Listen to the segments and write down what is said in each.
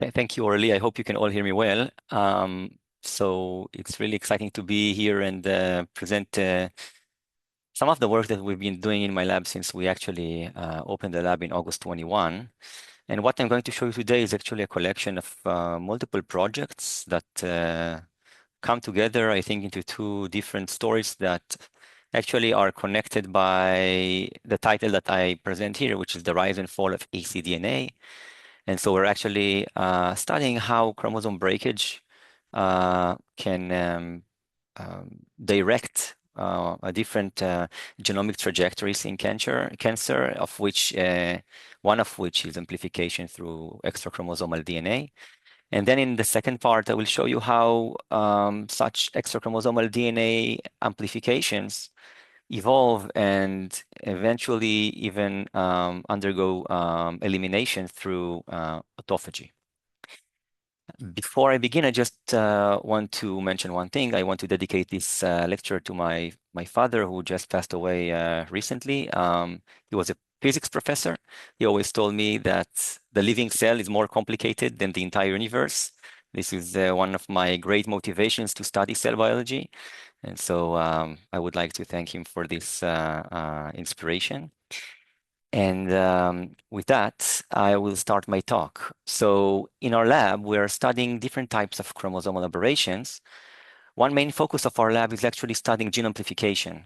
Thank you, Orly. I hope you can all hear me well. So it's really exciting to be here and present some of the work that we've been doing in my lab since we actually opened the lab in August 21. And what I'm going to show you today is actually a collection of multiple projects that come together, I think, into two different stories that actually are connected by the title that I present here, which is The Rise and Fall of ecDNA. And so we're actually studying how chromosome breakage can direct a different genomic trajectories in cancer, of which one of which is amplification through extrachromosomal DNA. And then in the second part, I will show you how such extrachromosomal DNA amplifications evolve and eventually even undergo elimination through autophagy. Before I begin, I just want to mention one thing. I want to dedicate this lecture to my father, who just passed away recently. He was a physics professor. He always told me that the living cell is more complicated than the entire universe. This is one of my great motivations to study cell biology. And so I would like to thank him for this inspiration. And with that, I will start my talk. So in our lab, we are studying different types of chromosomal aberrations. One main focus of our lab is actually studying gene amplification,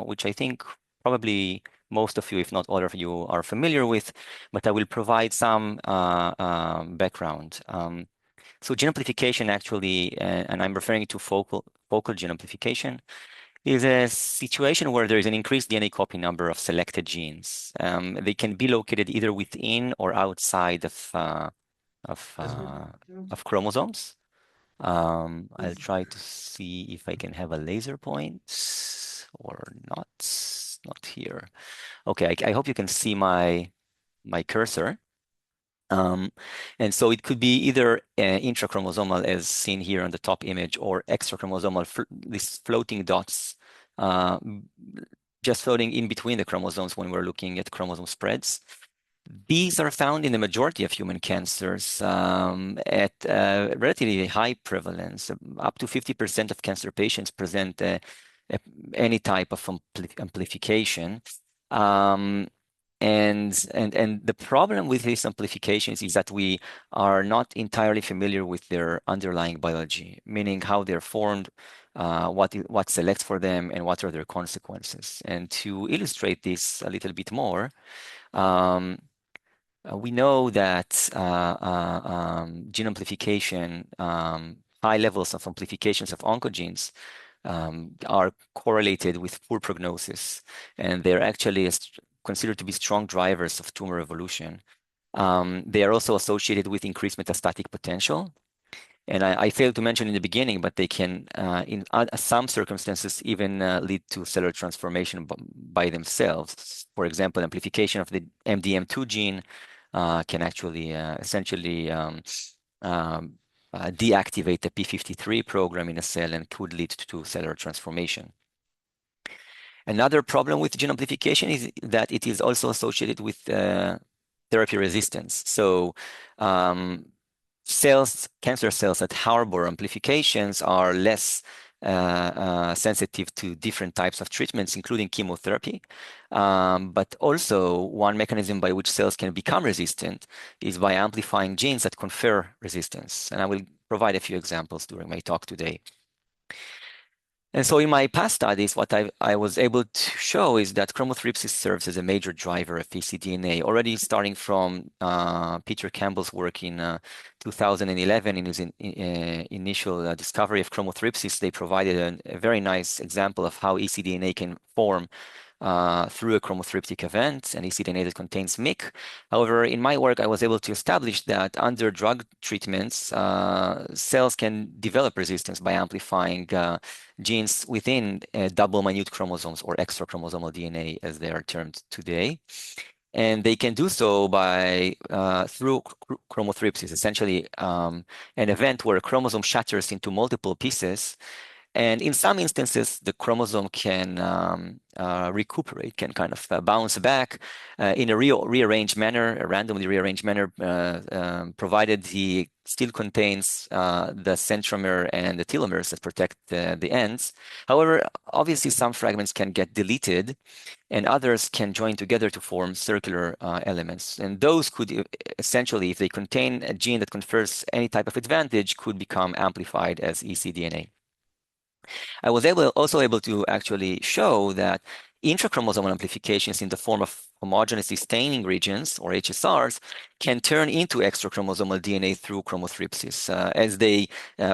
which I think probably most of you, if not all of you, are familiar with, but I will provide some background. So gene amplification actually, and I'm referring to focal gene amplification, is a situation where there is an increased DNA copy number of selected genes. They can be located either within or outside of chromosomes. I'll try to see if I can have a laser point or not. Not here. Okay, I hope you can see my cursor. And so it could be either intrachromosomal, as seen here on the top image, or extrachromosomal, these floating dots just floating in between the chromosomes when we're looking at chromosome spreads. These are found in the majority of human cancers at relatively high prevalence. Up to 50% of cancer patients present any type of amplification. And the problem with these amplifications is that we are not entirely familiar with their underlying biology, meaning how they're formed, what selects for them, and what are their consequences. And to illustrate this a little bit more, we know that gene amplification, high levels of amplifications of oncogenes, are correlated with poor prognosis, and they're actually considered to be strong drivers of tumor evolution. They are also associated with increased metastatic potential. And I failed to mention in the beginning, but they can, in some circumstances, even lead to cellular transformation by themselves. For example, amplification of the MDM2 gene can actually essentially deactivate the P53 program in a cell and could lead to cellular transformation. Another problem with gene amplification is that it is also associated with therapy resistance. So cancer cells that harbor amplifications are less sensitive to different types of treatments, including chemotherapy. But also, one mechanism by which cells can become resistant is by amplifying genes that confer resistance. And I will provide a few examples during my talk today. And so in my past studies, what I was able to show is that chromothripsis serves as a major driver of ecDNA, already starting from Peter Campbell's work in 2011 in his initial discovery of chromothripsis. They provided a very nice example of how ecDNA can form through a chromothriptic event, and ecDNA that contains MYC. However, in my work, I was able to establish that under drug treatments, cells can develop resistance by amplifying genes within double minute chromosomes, or extrachromosomal DNA, as they are termed today. And they can do so by through chromothripsis, essentially an event where a chromosome shatters into multiple pieces. And in some instances, the chromosome can recuperate, can kind of bounce back in a rearranged manner, a randomly rearranged manner, provided he still contains the centromere and the telomeres that protect the ends. However, obviously, some fragments can get deleted, and others can join together to form circular elements. And those could essentially, if they contain a gene that confers any type of advantage, could become amplified as ecDNA. I was also able to actually show that intrachromosomal amplifications in the form of homogeneously staining regions, or HSRs, can turn into extrachromosomal DNA through chromothripsis. As they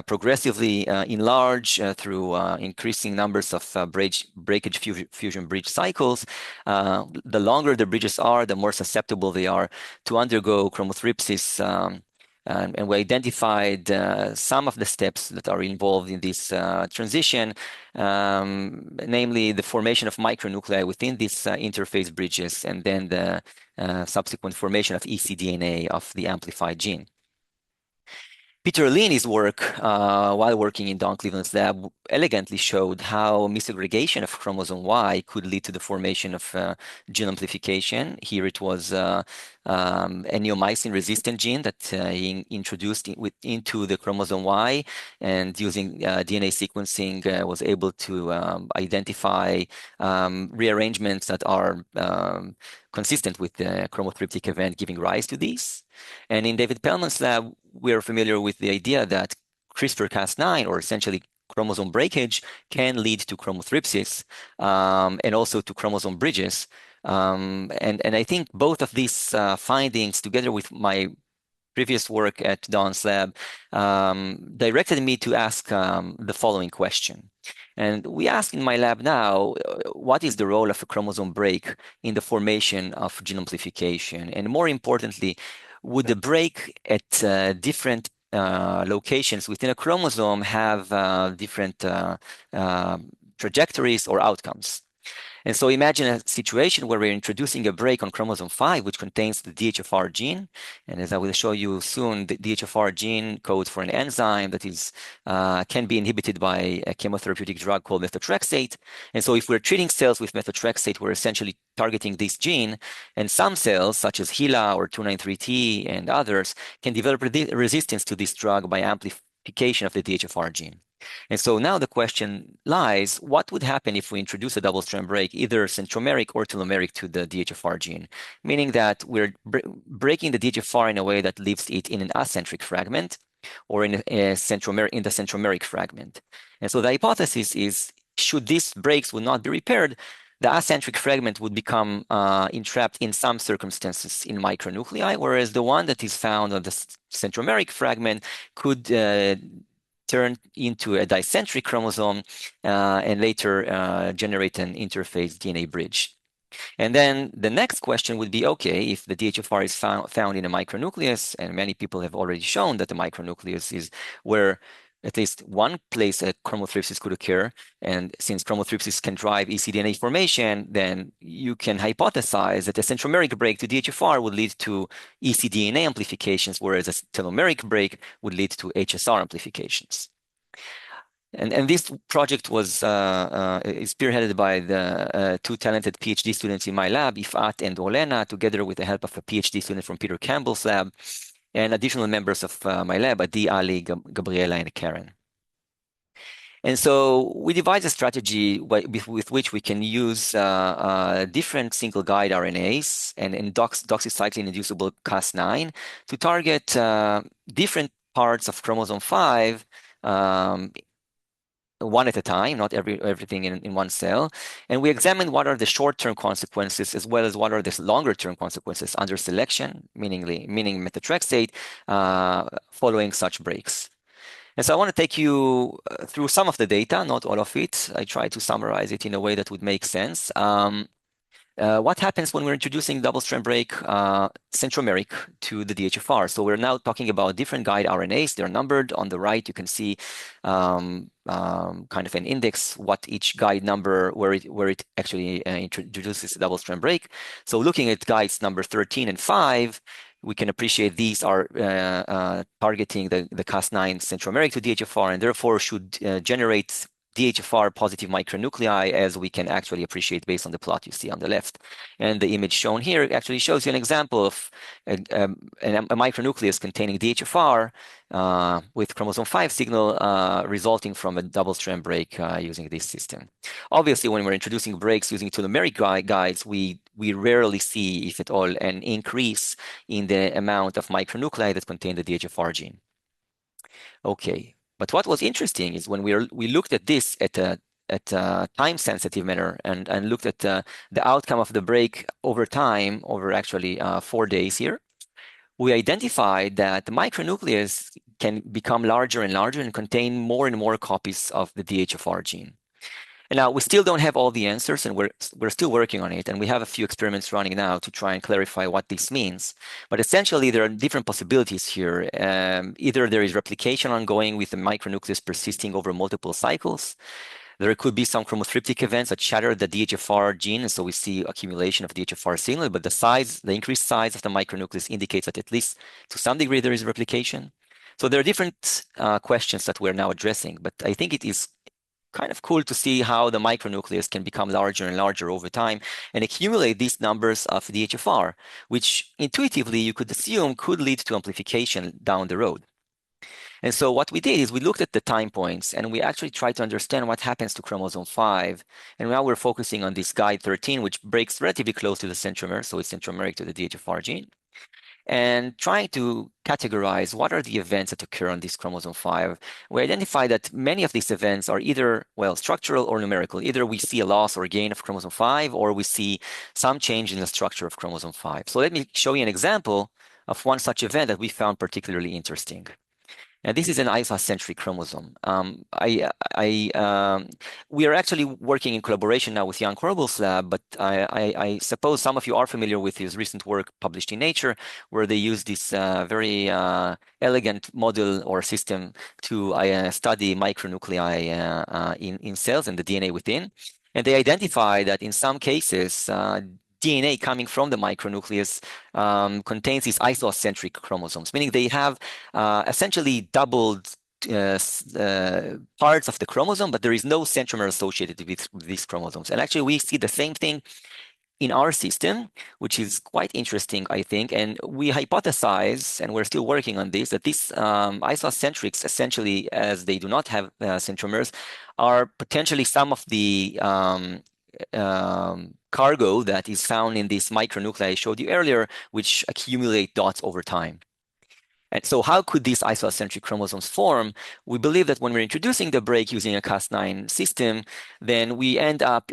progressively enlarge through increasing numbers of breakage fusion bridge cycles, the longer the bridges are, the more susceptible they are to undergo chromothripsis. And we identified some of the steps that are involved in this transition, namely the formation of micronuclei within these interface bridges, and then the subsequent formation of ecDNA of the amplified gene. Peter Leahy's work, while working in Don Cleveland's lab, elegantly showed how misaggregation of chromosome Y could lead to the formation of gene amplification. Here it was a neomycin-resistant gene that he introduced into the chromosome Y, and using DNA sequencing was able to identify rearrangements that are consistent with the chromothriptic event giving rise to these. And in David Pellman's lab, we are familiar with the idea that CRISPR-Cas9, or essentially chromosome breakage, can lead to chromothripsis and also to chromosome bridges. And I think both of these findings, together with my previous work at Don's lab, directed me to ask the following question. And we ask in my lab now, what is the role of a chromosome break in the formation of gene amplification? And more importantly, would the break at different locations within a chromosome have different trajectories or outcomes? And so imagine a situation where we're introducing a break on chromosome 5, which contains the DHFR gene. And as I will show you soon, the DHFR gene codes for an enzyme that is can be inhibited by a chemotherapeutic drug called methotrexate. And so if we're treating cells with methotrexate, we're essentially targeting this gene. And some cells, such as HeLa or 293T and others, can develop resistance to this drug by amplification of the DHFR gene. And so now the question lies, what would happen if we introduce a double-strand break, either centromeric or telomeric, to the DHFR gene? Meaning that we're breaking the DHFR in a way that leaves it in an acentric fragment or in the centromeric fragment. And so the hypothesis is, should these breaks would not be repaired, the acentric fragment would become entrapped in some circumstances in micronuclei, whereas the one that is found on the centromeric fragment could turn into a dicentric chromosome and later generate an interface DNA bridge. And then the next question would be, okay, if the DHFR is found in a micronucleus, and many people have already shown that the micronucleus is where at least one place a chromothripsis could occur, and since chromothripsis can drive ecDNA formation, then you can hypothesize that a centromeric break to DHFR would lead to ecDNA amplifications, whereas a telomeric break would lead to HSR amplifications. And this project was spearheaded by the two talented PhD students in my lab, Ifat and Olena, together with the help of a PhD student from Peter Campbell's lab, and additional members of my lab, Adi, Ali, Gabriela, and Karen. And so we devised a strategy with which we can use different single guide RNAs and doxycycline-inducible Cas9 to target different parts of chromosome 5 one at a time, not everything in one cell. And we examined what are the short-term consequences as well as what are the longer-term consequences under selection, meaning methotrexate, following such breaks. And so I want to take you through some of the data, not all of it. I try to summarize it in a way that would make sense. What happens when we're introducing double-strand break centromeric to the DHFR? So we're now talking about different guide RNAs. They're numbered. On the right, you can see kind of an index, what each guide number, where it actually introduces a double-strand break. So looking at guides number 13 and 5, we can appreciate these are targeting the Cas9 centromeric to DHFR, and therefore should generate DHFR positive micronuclei, as we can actually appreciate based on the plot you see on the left. And the image shown here actually shows you an example of a micronucleus containing DHFR with chromosome 5 signal resulting from a double-strand break using this system. Obviously, when we're introducing breaks using telomeric guides, we rarely see, if at all, an increase in the amount of micronuclei that contain the DHFR gene. Okay, but what was interesting is when we looked at this at a time-sensitive manner and looked at the outcome of the break over time, over actually 4 days here, we identified that the micronucleus can become larger and larger and contain more and more copies of the DHFR gene. And now we still don't have all the answers, and we're still working on it. And we have a few experiments running now to try and clarify what this means. But essentially, there are different possibilities here. Either there is replication ongoing with the micronucleus persisting over multiple cycles. There could be some chromothriptic events that shatter the DHFR gene, and so we see accumulation of DHFR signal. But the increased size of the micronucleus indicates that at least to some degree there is replication. So there are different questions that we're now addressing. But I think it is kind of cool to see how the micronucleus can become larger and larger over time and accumulate these numbers of DHFR, which intuitively you could assume could lead to amplification down the road. And so what we did is we looked at the time points and we actually tried to understand what happens to chromosome 5. And now we're focusing on this guide 13, which breaks relatively close to the centromere, so it's centromeric to the DHFR gene, and trying to categorize what are the events that occur on this chromosome 5. We identify that many of these events are either, well, structural or numerical. Either we see a loss or gain of chromosome 5, or we see some change in the structure of chromosome 5. So let me show you an example of one such event that we found particularly interesting. And this is an isocentric chromosome. We are actually working in collaboration now with Jan Korbel's lab, but I suppose some of you are familiar with his recent work published in Nature, where they use this very elegant model or system to study micronuclei in cells and the DNA within. And they identify that in some cases, DNA coming from the micronucleus contains these isocentric chromosomes, meaning they have essentially doubled parts of the chromosome, but there is no centromere associated with these chromosomes. And actually, we see the same thing in our system, which is quite interesting, I think. And we hypothesize, and we're still working on this, that these isocentrics, essentially, as they do not have centromeres, are potentially some of the cargo that is found in these micronuclei I showed you earlier, which accumulate dots over time. And so how could these isocentric chromosomes form? We believe that when we're introducing the break using a Cas9 system, then we end up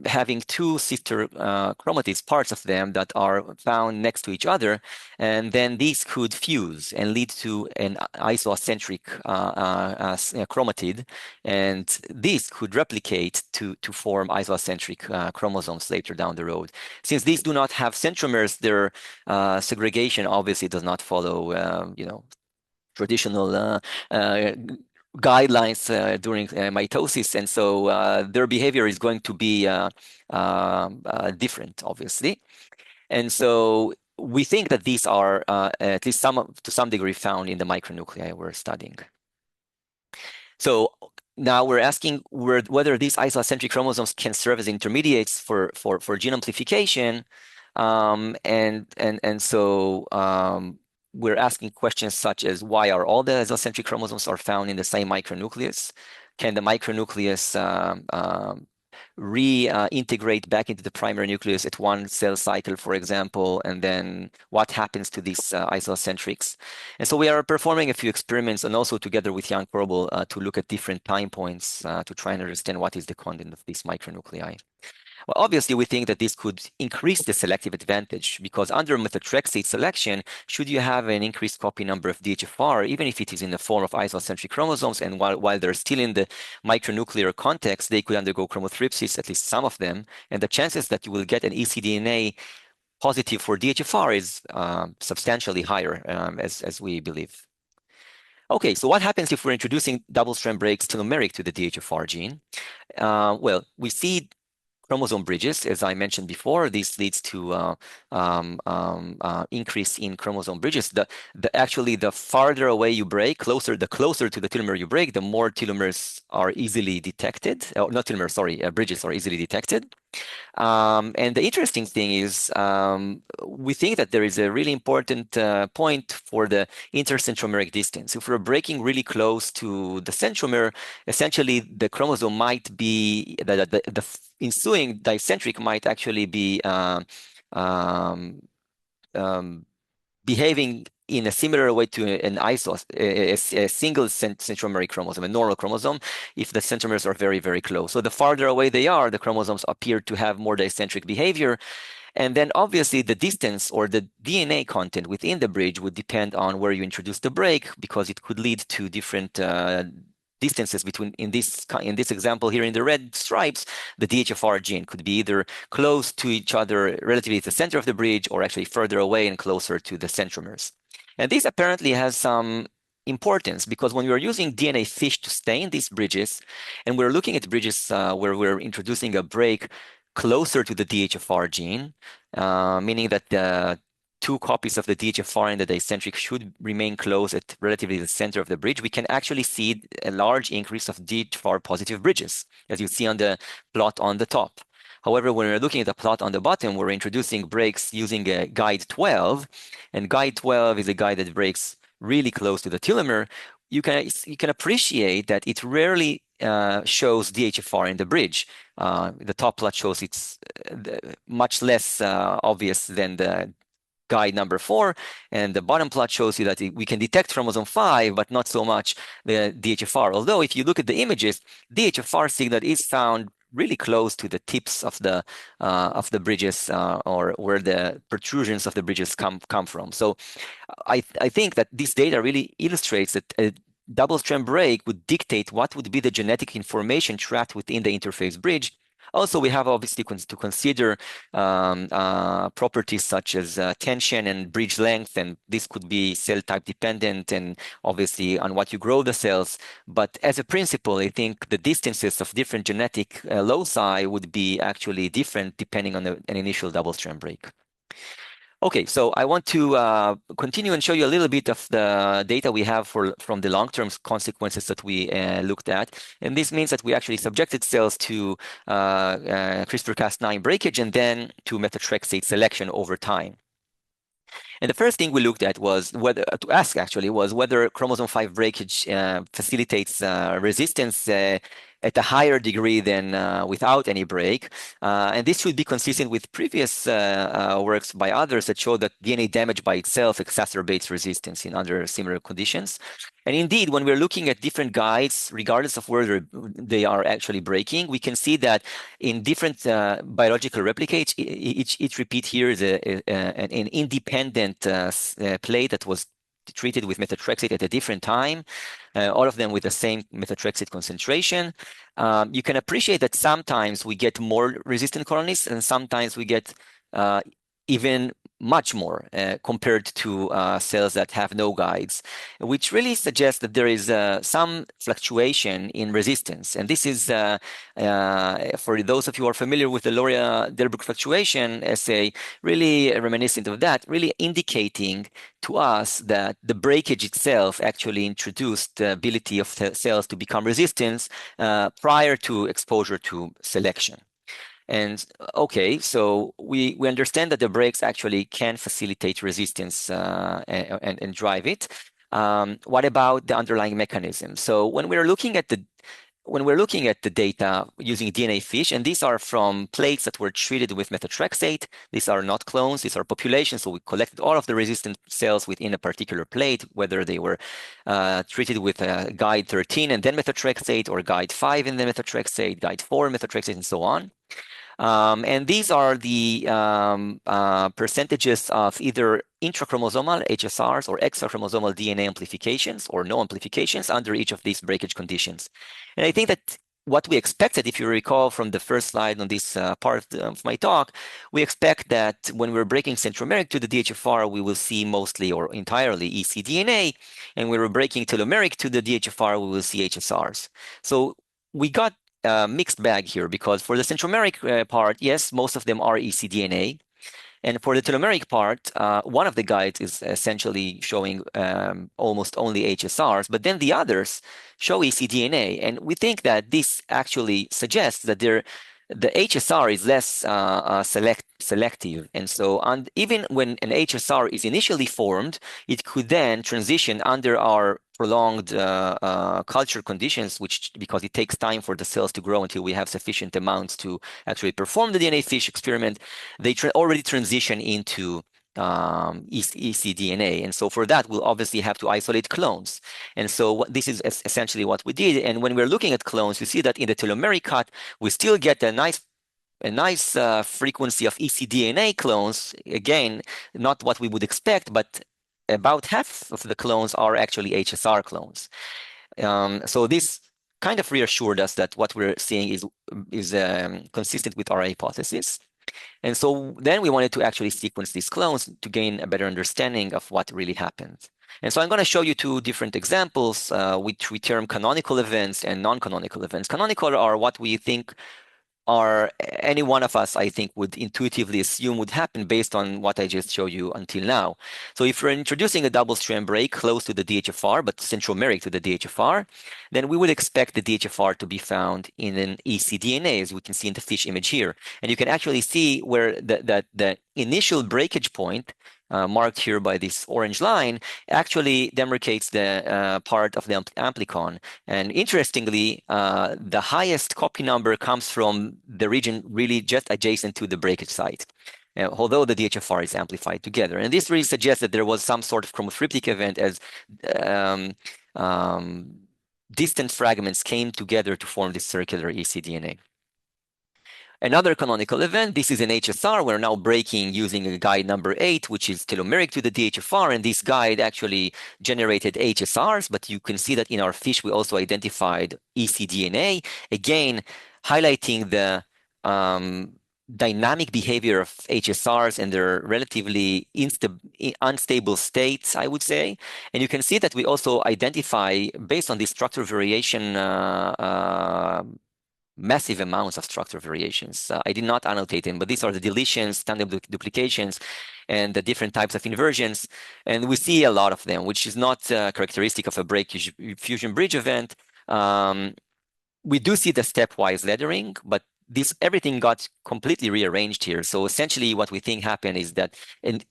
having two sister chromatids, parts of them that are found next to each other. And then these could fuse and lead to an isocentric chromatid. And these could replicate to form isocentric chromosomes later down the road. Since these do not have centromeres, their segregation obviously does not follow traditional guidelines during mitosis, and so their behavior is going to be different, obviously. And so we think that these are at least to some degree found in the micronuclei we're studying. So now we're asking whether these isocentric chromosomes can serve as intermediates for gene amplification, and so we're asking questions such as why are all the isocentric chromosomes are found in the same micronucleus? Can the micronucleus reintegrate back into the primary nucleus at one cell cycle, for example, and then what happens to these isocentrics? And so we are performing a few experiments and also together with Jan Korbel to look at different time points to try and understand what is the content of these micronuclei. Well, obviously, we think that this could increase the selective advantage because under methotrexate selection, should you have an increased copy number of DHFR, even if it is in the form of isocentric chromosomes, and while they're still in the micronuclear context, they could undergo chromothripsis, at least some of them, and the chances that you will get an ecDNA positive for DHFR is substantially higher, as we believe. Okay, so what happens if we're introducing double-strand breaks telomeric to the DHFR gene? Well, we see chromosome bridges, as I mentioned before. This leads to increase in chromosome bridges. Actually, the farther away you break, the closer to the telomere you break, the more telomeres are easily detected. Oh, not telomeres, sorry, bridges are easily detected. And the interesting thing is, we think that there is a really important point for the intercentromeric distance. If we're breaking really close to the centromere, essentially the chromosome might be, the ensuing dicentric might actually be um, behaving in a similar way to a single centromeric chromosome, a normal chromosome, if the centromeres are very, very close. So the farther away they are, the chromosomes appear to have more dicentric behavior. And then obviously the distance or the DNA content within the bridge would depend on where you introduce the break, because it could lead to different distances between, in this example here in the red stripes, the DHFR gene could be either close to each other relatively to the center of the bridge, or actually further away and closer to the centromeres. And this apparently has some importance, because when we are using DNA fish to stain these bridges, and we're looking at bridges where we're introducing a break closer to the DHFR gene, meaning that the two copies of the DHFR and the dicentric should remain close at relatively the center of the bridge, we can actually see a large increase of DHFR positive bridges, as you see on the plot on the top. However, when we're looking at the plot on the bottom, we're introducing breaks using a guide 12, and guide 12 is a guide that breaks really close to the telomere. You can appreciate that it rarely shows DHFR in the bridge. The top plot shows it's much less obvious than the guide number 4, and the bottom plot shows you that we can detect chromosome 5, but not so much the DHFR. Although if you look at the images, DHFR signal is found really close to the tips of the bridges, or where the protrusions of the bridges come from. So I think that this data really illustrates that a double-strand break would dictate what would be the genetic information trapped within the interface bridge. Also, we have obviously to consider properties such as tension and bridge length, and this could be cell type dependent and obviously on what you grow the cells. But as a principle, I think the distances of different genetic loci would be actually different depending on an initial double-strand break. Okay, so I want to continue and show you a little bit of the data we have from the long-term consequences that we looked at. And this means that we actually subjected cells to CRISPR-Cas9 breakage and then to methotrexate selection over time. And the first thing we looked at was whether chromosome 5 breakage facilitates resistance at a higher degree than without any break. And this should be consistent with previous works by others that show that DNA damage by itself exacerbates resistance in under similar conditions. And indeed, when we're looking at different guides, regardless of where they are actually breaking, we can see that in different biological replicates, each repeat here is an independent plate that was treated with methotrexate at a different time, all of them with the same methotrexate concentration. You can appreciate that sometimes we get more resistant colonies, and sometimes we get even much more compared to cells that have no guides, which really suggests that there is some fluctuation in resistance. And this is, for those of you who are familiar with the Loria-Delbruck fluctuation assay, really reminiscent of that, really indicating to us that the breakage itself actually introduced the ability of cells to become resistant prior to exposure to selection. And okay, so we understand that the breaks actually can facilitate resistance and drive it. What about the underlying mechanism? So when we're looking at the data using DNA fish, and these are from plates that were treated with methotrexate. These are not clones, these are populations. So we collected all of the resistant cells within a particular plate, whether they were treated with guide 13 and then methotrexate, or guide 5 and then methotrexate, guide 4 methotrexate, and so on. And these are the percentages of either intrachromosomal HSRs or extrachromosomal DNA amplifications or no amplifications under each of these breakage conditions. And I think that what we expected, if you recall from the first slide on this part of my talk, we expect that when we're breaking centromeric to the DHFR, we will see mostly or entirely ecDNA, and when we're breaking telomeric to the DHFR, we will see HSRs. So we got mixed bag here, because for the centromeric part, yes, most of them are ecDNA. And for the telomeric part, one of the guides is essentially showing almost only HSRs, but then the others show ecDNA. And we think that this actually suggests that the HSR is less selective. And so even when an HSR is initially formed, it could then transition under our prolonged culture conditions, which because it takes time for the cells to grow until we have sufficient amounts to actually perform the DNA fish experiment, they already transition into ecDNA. And so for that, we'll obviously have to isolate clones. And so this is essentially what we did. And when we're looking at clones, we see that in the telomeric cut, we still get a nice frequency of ecDNA clones. Again, not what we would expect, but about half of the clones are actually HSR clones. So this kind of reassured us that what we're seeing is consistent with our hypothesis. And so then we wanted to actually sequence these clones to gain a better understanding of what really happened. And so I'm going to show you two different examples, which we term canonical events and non-canonical events. Canonical are what we think are any one of us, I think, would intuitively assume would happen based on what I just showed you until now. So if we're introducing a double-strand break close to the DHFR, but centromeric to the DHFR, then we would expect the DHFR to be found in an ecDNA, as we can see in the fish image here. And you can actually see where the initial breakage point marked here by this orange line, actually demarcates the part of the amplicon. And interestingly, the highest copy number comes from the region really just adjacent to the breakage site, although the DHFR is amplified together. And this really suggests that there was some sort of chromothriptic event as distant fragments came together to form this circular ecDNA. Another canonical event, this is an HSR. We're now breaking using a guide number 8, which is telomeric to the DHFR. And this guide actually generated HSRs, but you can see that in our fish, we also identified ecDNA, again, highlighting the dynamic behavior of HSRs and their relatively unstable states, I would say. And you can see that we also identify, based on this structure variation, massive amounts of structure variations. I did not annotate them, but these are the deletions, tandem duplications, and the different types of inversions. And we see a lot of them, which is not characteristic of a breakage fusion bridge event. We do see the stepwise laddering, but everything got completely rearranged here. So essentially what we think happened is that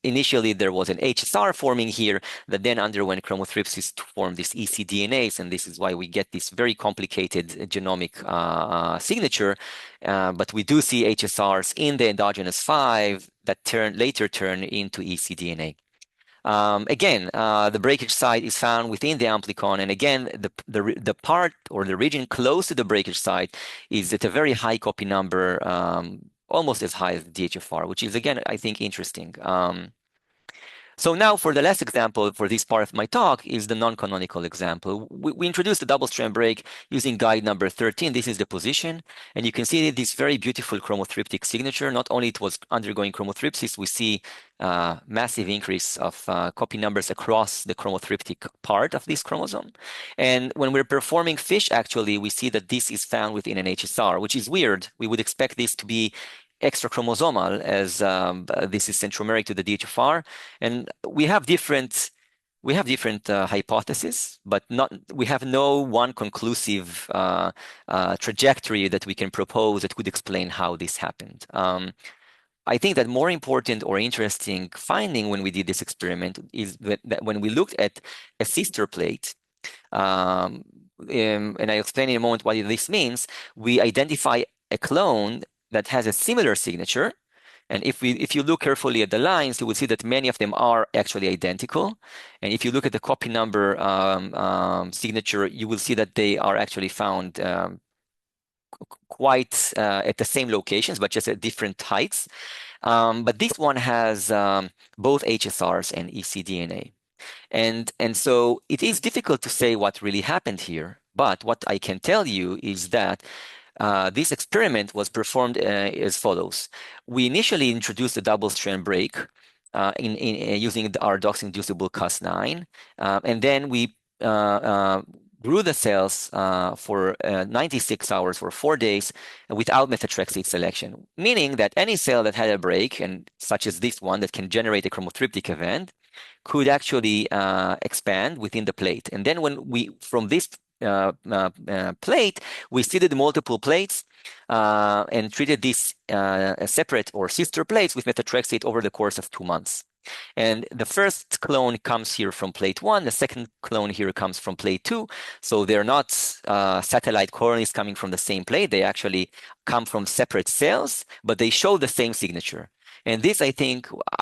initially there was an HSR forming here that then underwent chromothripsis to form these ecDNAs, and this is why we get this very complicated genomic signature. But we do see HSRs in the endogenous 5 that later turn into ecDNA. Again, the breakage site is found within the amplicon, and again, the part or the region close to the breakage site is at a very high copy number, almost as high as the DHFR, which is again, I think, interesting. So now for the last example for this part of my talk is the non-canonical example. We introduced a double-strand break using guide number 13. This is the position. And you can see this very beautiful chromothriptic signature. Not only it was undergoing chromothripsis, we see massive increase of copy numbers across the chromothriptic part of this chromosome. And when we're performing FISH, actually, we see that this is found within an HSR, which is weird. We would expect this to be extrachromosomal, as this is centromeric to the DHFR, and we have different hypotheses, but we have no one conclusive trajectory that we can propose that could explain how this happened. I think that more important or interesting finding when we did this experiment is that when we looked at a sister plate, and I'll explain in a moment what this means, we identify a clone that has a similar signature. And if you look carefully at the lines, you will see that many of them are actually identical. And if you look at the copy number signature, you will see that they are actually found quite at the same locations, but just at different heights. But this one has both HSRs and ecDNA. And so it is difficult to say what really happened here. But what I can tell you is that this experiment was performed as follows. We initially introduced a double-strand break using our DOX-inducible Cas9, and then we grew the cells for 96 hours or 4 days without methotrexate selection, meaning that any cell that had a break, and such as this one that can generate a chromotryptic event, could actually expand within the plate. And then when we, from this plate, we seeded multiple plates and treated these separate or sister plates with methotrexate over the course of 2 months. And the first clone comes here from plate 1. The second clone here comes from plate 2. So they're not satellite colonies coming from the same plate. They actually come from separate cells, but they show the same signature. And this, I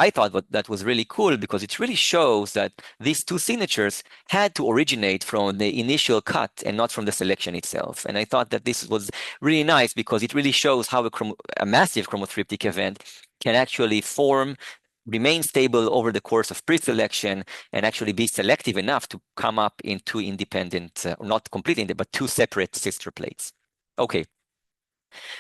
thought that was really cool because it really shows that these two signatures had to originate from the initial cut and not from the selection itself. And I thought that this was really nice because it really shows how a massive chromotryptic event can actually form, remain stable over the course of pre-selection, and actually be selective enough to come up in two independent, not completely, but two separate sister plates. Okay.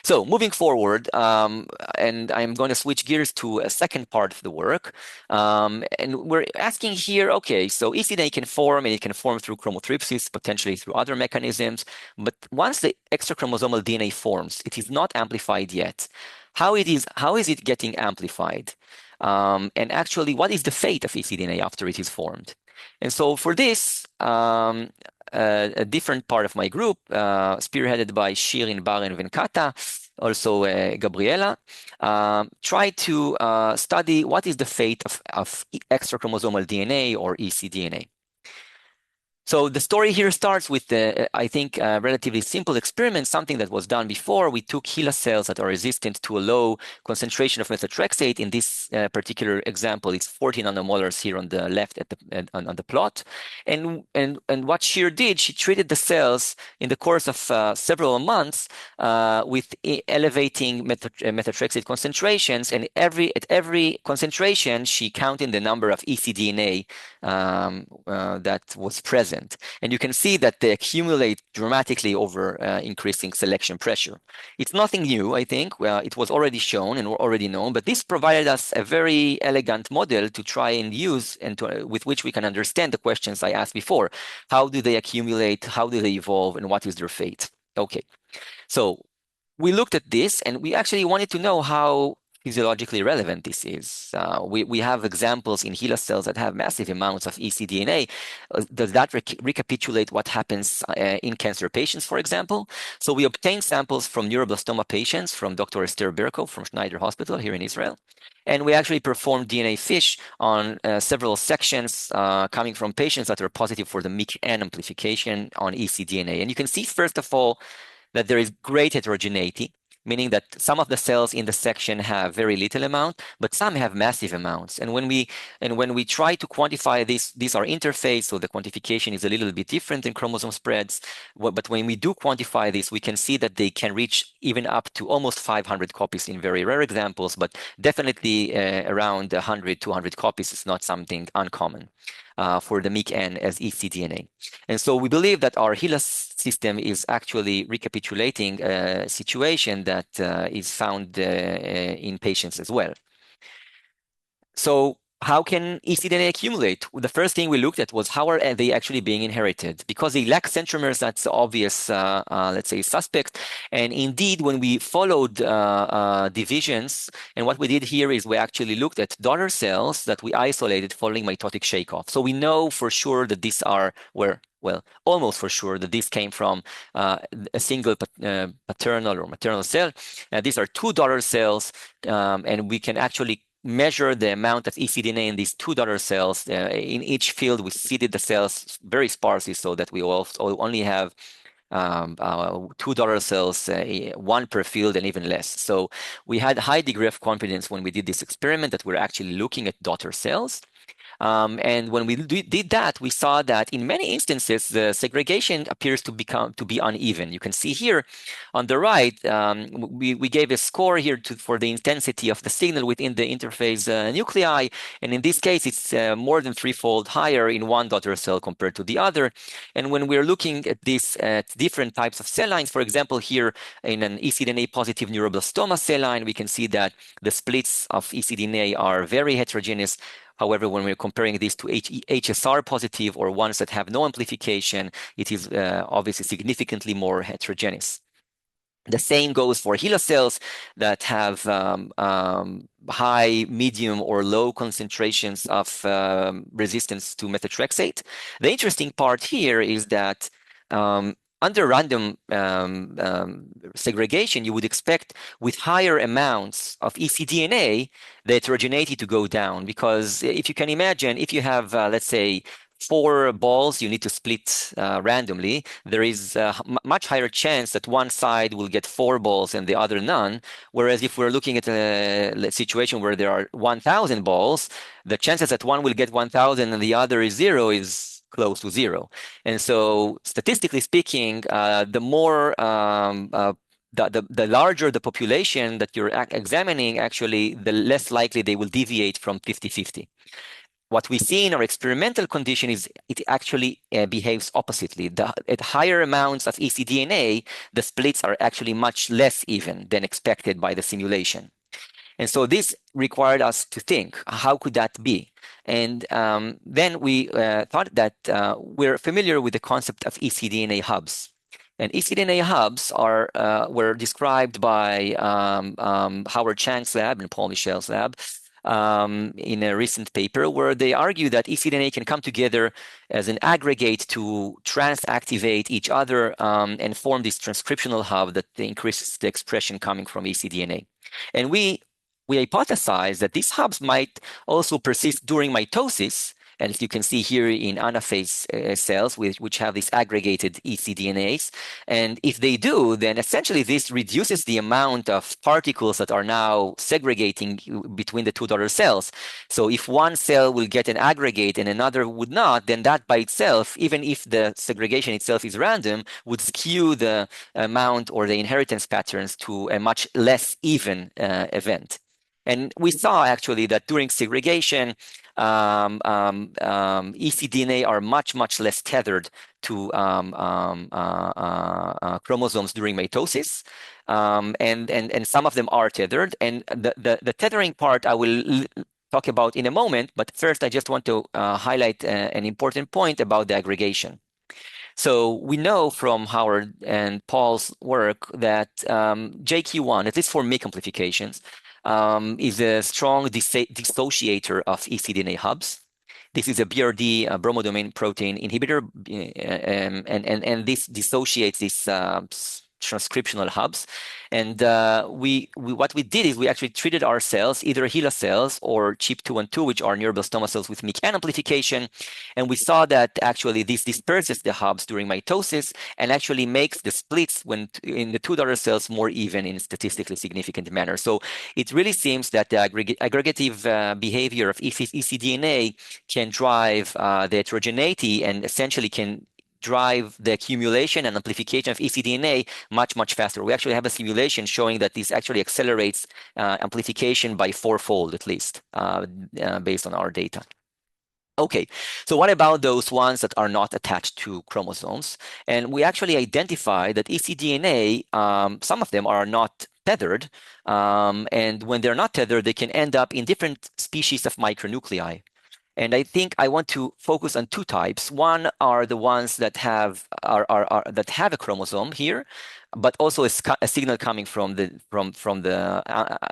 So moving forward, and I'm going to switch gears to a second part of the work. And we're asking here, okay, so ecDNA can form, and it can form through chromotrypsis, potentially through other mechanisms. But once the extrachromosomal DNA forms, it is not amplified yet. How is it getting amplified? And actually, what is the fate of ecDNA after it is formed? And so for this, a different part of my group, spearheaded by Shirin, Bar, and Venkata, also Gabriela, tried to study what is the fate of extrachromosomal DNA or ecDNA. So the story here starts with, I think, a relatively simple experiment, something that was done before. We took HeLa cells that are resistant to a low concentration of methotrexate. In this particular example, it's 40 nanomolars here on the left on the plot. And what Shir did, she treated the cells in the course of several months with elevating methotrexate concentrations. And at every concentration, she counted the number of ecDNA that was present. And you can see that they accumulate dramatically over increasing selection pressure. It's nothing new, I think. It was already shown and already known, but this provided us a very elegant model to try and use and with which we can understand the questions I asked before. How do they accumulate? How do they evolve? And what is their fate? Okay, so we looked at this and we actually wanted to know how physiologically relevant this is. We have examples in HeLa cells that have massive amounts of ecDNA. Does that recapitulate what happens in cancer patients, for example? So we obtained samples from neuroblastoma patients from Dr. Esther Berko from Schneider Hospital here in Israel. And we actually performed DNA FISH on several sections coming from patients that are positive for the MYC-N amplification on ecDNA. And you can see, first of all, that there is great heterogeneity, meaning that some of the cells in the section have very little amount, but some have massive amounts. And when we try to quantify this, these are interphase, so the quantification is a little bit different in chromosome spreads. But when we do quantify this, we can see that they can reach even up to almost 500 copies in very rare examples, but definitely around 100, 200 copies is not something uncommon for the MYC-N as ecDNA. And so we believe that our HeLa system is actually recapitulating a situation that is found in patients as well. So how can ecDNA accumulate? Well, the first thing we looked at was how are they actually being inherited? Because they lack centromeres, that's the obvious, let's say, suspect. And indeed, when we followed divisions, and what we did here is we actually looked at daughter cells that we isolated following mitotic shakeoff. So we know for sure that these are well, almost for sure that this came from a single paternal or maternal cell. These are two daughter cells, and we can actually measure the amount of ecDNA in these two daughter cells. In each field, we seeded the cells very sparsely so that we only have two daughter cells, one per field and even less. So we had a high degree of confidence when we did this experiment that we're actually looking at daughter cells. And when we did that, we saw that in many instances, the segregation appears to be uneven. You can see here on the right, we gave a score here for the intensity of the signal within the interphase nuclei. And in this case, it's more than threefold higher in one daughter cell compared to the other. And when we're looking at this at different types of cell lines, for example, here in an ecDNA-positive neuroblastoma cell line, we can see that the splits of ecDNA are very heterogeneous. However, when we're comparing this to HSR positive or ones that have no amplification, it is obviously significantly more heterogeneous. The same goes for HeLa cells that have high, medium, or low concentrations of resistance to methotrexate. The interesting part here is that under random segregation, you would expect with higher amounts of ecDNA, the heterogeneity to go down. Because if you can imagine, if you have, let's say, 4 balls you need to split randomly, there is a much higher chance that one side will get 4 balls and the other none. Whereas if we're looking at a situation where there are 1,000 balls, the chances that one will get 1,000 and the other is 0 is close to 0. And so statistically speaking, the more the larger the population that you're examining, actually, the less likely they will deviate from 50-50. What we see in our experimental condition is it actually behaves oppositely. At higher amounts of ecDNA, the splits are actually much less even than expected by the simulation. And so this required us to think, how could that be? And then we thought that we're familiar with the concept of ecDNA hubs. And ecDNA hubs were described by Howard Chang's lab and Paul Michel's lab in a recent paper where they argue that ecDNA can come together as an aggregate to transactivate each other and form this transcriptional hub that increases the expression coming from ecDNA. And we hypothesized that these hubs might also persist during mitosis. And if you can see here in anaphase cells, which have these aggregated ecDNAs, and if they do, then essentially this reduces the amount of particles that are now segregating between the two daughter cells. So if one cell will get an aggregate and another would not, then that by itself, even if the segregation itself is random, would skew the amount or the inheritance patterns to a much less even event. And we saw actually that during segregation, ecDNA are much, much less tethered to chromosomes during mitosis. And some of them are tethered. And the tethering part I will talk about in a moment. But first, I just want to highlight an important point about the aggregation. So we know from Howard and Paul's work that JQ1, at least for MYC amplifications, is a strong dissociator of ecDNA hubs. This is a BRD bromodomain protein inhibitor, and this dissociates these transcriptional hubs. And what we did is we actually treated our cells, either HeLa cells or CHIP212, which are neuroblastoma cells with MYC amplification. And we saw that actually this disperses the hubs during mitosis and actually makes the splits in the two daughter cells more even in a statistically significant manner. So it really seems that the aggregative behavior of ecDNA can drive the heterogeneity and essentially can drive the accumulation and amplification of ecDNA much, much faster. We actually have a simulation showing that this actually accelerates amplification by 4-fold at least, based on our data. Okay, so what about those ones that are not attached to chromosomes? And we actually identified that ecDNA, some of them are not tethered, and when they're not tethered, they can end up in different species of micronuclei. And I think I want to focus on 2 types. One are the ones that have a chromosome here, but also a signal coming from the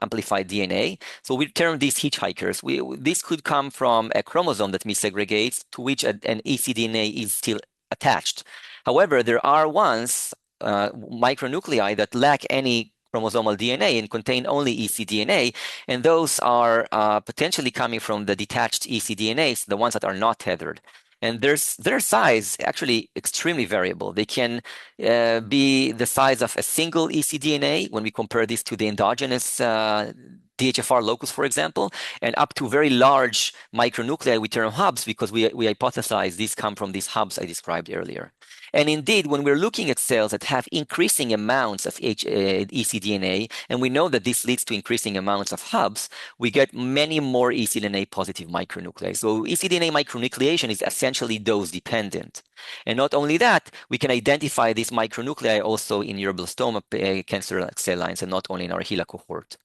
amplified DNA. So we term these hitchhikers. This could come from a chromosome that missegregates to which an ecDNA is still attached. However, there are ones, micronuclei, that lack any chromosomal DNA and contain only ecDNA, and those are potentially coming from the detached ecDNAs, the ones that are not tethered. And their size actually extremely variable. They can be the size of a single ecDNA when we compare this to the endogenous DHFR locus, for example, and up to very large micronuclei we term hubs because we hypothesize these come from these hubs I described earlier. And indeed, when we're looking at cells that have increasing amounts of ecDNA, and we know that this leads to increasing amounts of hubs, we get many more ecDNA-positive micronuclei. So ecDNA micronucleation is essentially dose-dependent. And not only that, we can identify these micronuclei also in neuroblastoma cancer cell lines and not only in our HeLa cohort.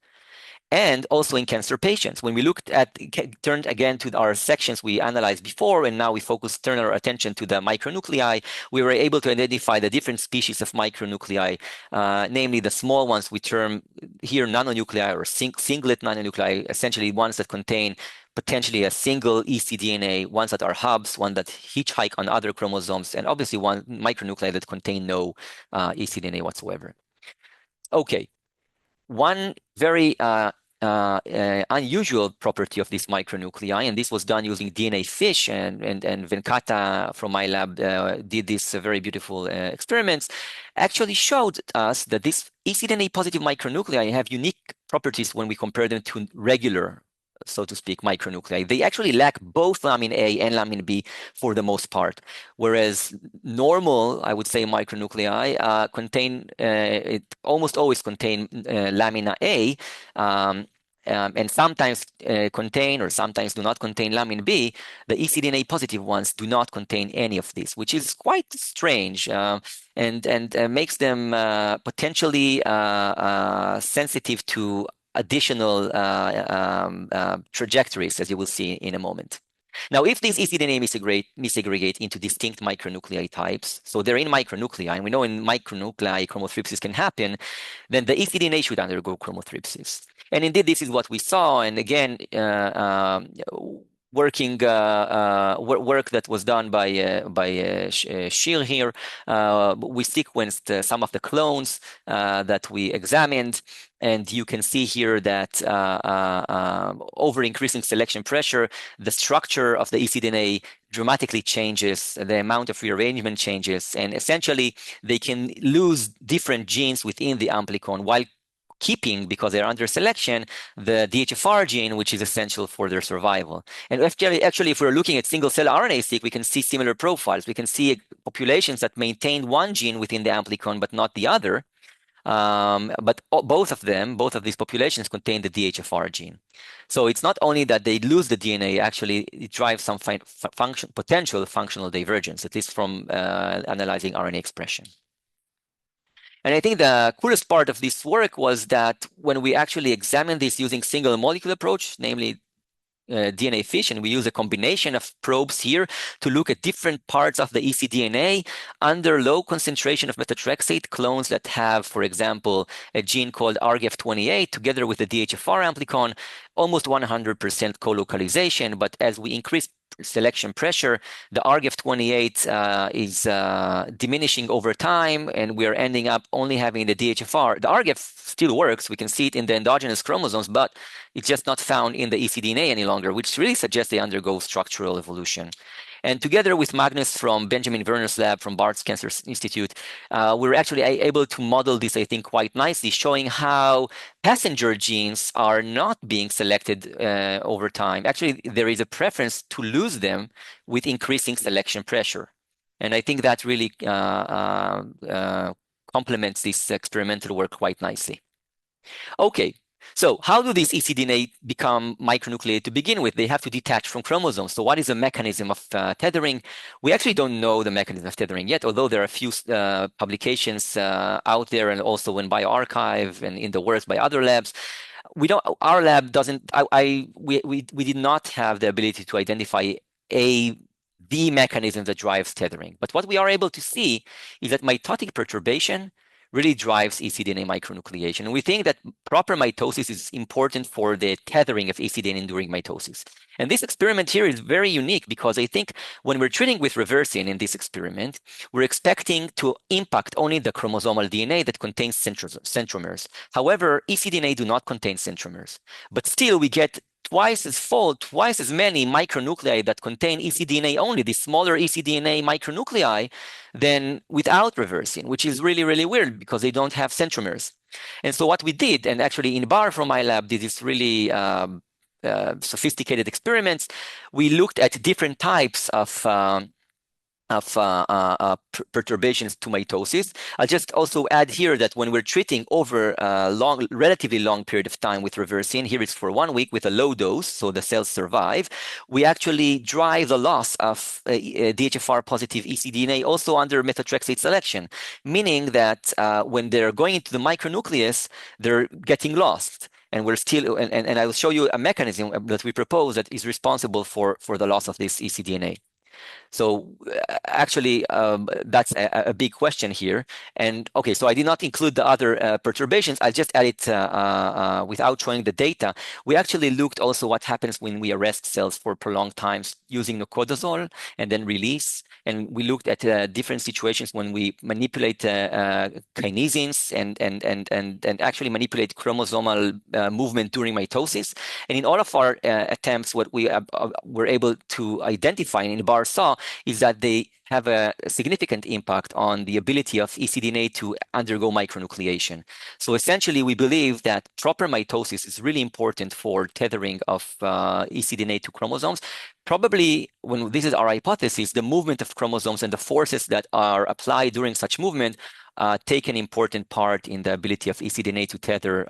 and also in cancer patients. When we turned again to our sections we analyzed before, and now we turn our attention to the micronuclei, we were able to identify the different species of micronuclei, namely the small ones we term here nanonuclei or singlet nanonuclei, essentially ones that contain potentially a single ecDNA, ones that are hubs, one that hitchhike on other chromosomes, and obviously one micronuclei that contain no ecDNA whatsoever. Okay. One very unusual property of this micronuclei, and this was done using DNA fish, and Venkata from my lab did this very beautiful experiments, actually showed us that these ecDNA-positive micronuclei have unique properties when we compare them to regular, so to speak, micronuclei. They actually lack both lamin A and lamin B for the most part, whereas normal, I would say, micronuclei contain, it almost always contain lamina A, and sometimes contain or sometimes do not contain lamin B. The ecDNA positive ones do not contain any of this, which is quite strange, and makes them potentially sensitive to additional trajectories, as you will see in a moment. Now, if these ecDNA misaggregate into distinct micronuclei types, so they're in micronuclei, and we know in micronuclei chromothripsis can happen, then the ecDNA should undergo chromothripsis. And indeed, this is what we saw. And again, work that was done by Shir here, we sequenced some of the clones that we examined. And you can see here that over increasing selection pressure, the structure of the ecDNA dramatically changes, the amount of rearrangement changes, and essentially they can lose different genes within the amplicon while keeping, because they're under selection, the DHFR gene, which is essential for their survival. And actually, if we're looking at single-cell RNA-seq, we can see similar profiles. We can see populations that maintain one gene within the amplicon, but not the other. But both of these populations contain the DHFR gene. So it's not only that they lose the DNA, actually it drives some potential functional divergence, at least from analyzing RNA expression. And I think the coolest part of this work was that when we actually examined this using single molecule approach, namely DNA fish, and we use a combination of probes here to look at different parts of the ecDNA under low concentration of methotrexate clones that have, for example, a gene called ARGF28 together with the DHFR amplicon, almost 100% co-localization. But as we increase selection pressure, the ARGF28 is diminishing over time, and we are ending up only having the DHFR. The ARGF still works. We can see it in the endogenous chromosomes, but it's just not found in the ecDNA any longer, which really suggests they undergo structural evolution. And together with Magnus from Benjamin Werner's lab from Bart's Cancer Institute, we were actually able to model this, I think, quite nicely, showing how passenger genes are not being selected over time. Actually, there is a preference to lose them with increasing selection pressure. And I think that really complements this experimental work quite nicely. Okay. So how do these ecDNA become micronuclei to begin with? They have to detach from chromosomes. So what is the mechanism of tethering? We actually don't know the mechanism of tethering yet, although there are a few publications out there and also in bioRxiv and in the works by other labs. Our lab doesn't, we did not have the ability to identify the mechanism that drives tethering. But what we are able to see is that mitotic perturbation really drives ecDNA micronucleation. And we think that proper mitosis is important for the tethering of ecDNA during mitosis. And this experiment here is very unique because I think when we're treating with reversing in this experiment, we're expecting to impact only the chromosomal DNA that contains centromeres. However, ecDNA do not contain centromeres, but still we get twice as many micronuclei that contain ecDNA only, the smaller ecDNA micronuclei, than without reversing, which is really, really weird because they don't have centromeres. And so what we did, and actually Inbar from my lab did this really sophisticated experiments, we looked at different types of perturbations to mitosis. I'll just also add here that when we're treating over a relatively long period of time with reversing, here it's for 1 week with a low dose, so the cells survive, we actually drive the loss of DHFR positive ecDNA also under methotrexate selection, meaning that when they're going into the micronucleus, they're getting lost. and we're still, and I will show you a mechanism that we propose that is responsible for the loss of this ecDNA. So actually, that's a big question here. And okay, so I did not include the other perturbations. I just added without showing the data. We actually looked also what happens when we arrest cells for prolonged times using nocodazole and then release. And we looked at different situations when we manipulate kinesins and actually manipulate chromosomal movement during mitosis. And in all of our attempts, what we were able to identify and in bar saw is that they have a significant impact on the ability of ecDNA to undergo micronucleation. So essentially, we believe that proper mitosis is really important for tethering of ecDNA to chromosomes. Probably, when this is our hypothesis, the movement of chromosomes and the forces that are applied during such movement take an important part in the ability of ecDNA to tether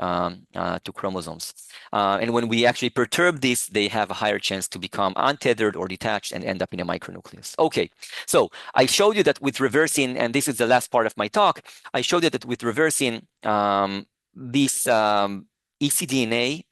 to chromosomes. And when we actually perturb this, they have a higher chance to become untethered or detached and end up in a micronucleus. Okay, so I showed you that with reversing, and this is the last part of my talk, I showed you that with reversing this ecDNA,